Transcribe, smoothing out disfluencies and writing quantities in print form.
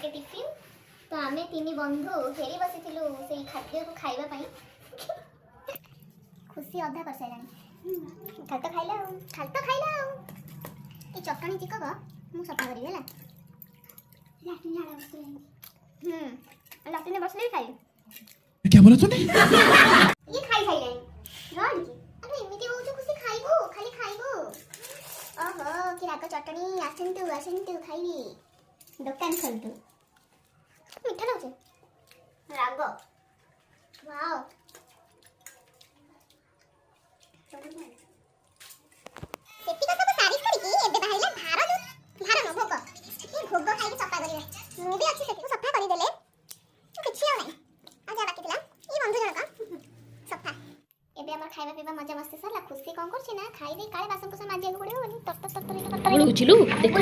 ଗୋଟେ ଟିଫିନ୍ ତ ଆମେ ତିନି ବନ୍ଧୁ ଫେରି ବସିଥିଲୁ ସେଇ ଖାଦ୍ୟକୁ ଖାଇବା ପାଇଁ। ଖୁସି ଅଧା କରିସାରିଲାଣି। ଖାଲି ତ ଖାଇଲା ଆଉ ଏ ଚଟଣି ଚିକକ ମୁଁ ସଫା କରିବି ହେଲା। ଲାଟିନ୍ ଝାଡ଼ା ବସିଲାଣି। ଲାଟିନ୍ରେ ବସିଲେ ବି ଖାଇବି। क्या बोला तूने? ये खाई साइलानी रह कि अरे एमिति होउछ खुशी खाइबो खाली खाइबो। ओहो कि राग चटनी आसंतु खाइबी दुकान खोलतु। मीठा लाउछ राग वाओ सेति का सब सारी करी कि एबे बाहैला भार न भोग ये भोग खाइ सफा करिया मु भी अच्छी सेति को सफा करी देले किछि आ नै आ जा बाकी दिला ई बंधु जनका सफा एबे हमर खाइबा पीबा मजा मस्ती सरला। खुशी कोन करछि ना खाइ दे काळे बासन कुसन माजिया को पड़िबो बोली तत बुझिलु देखु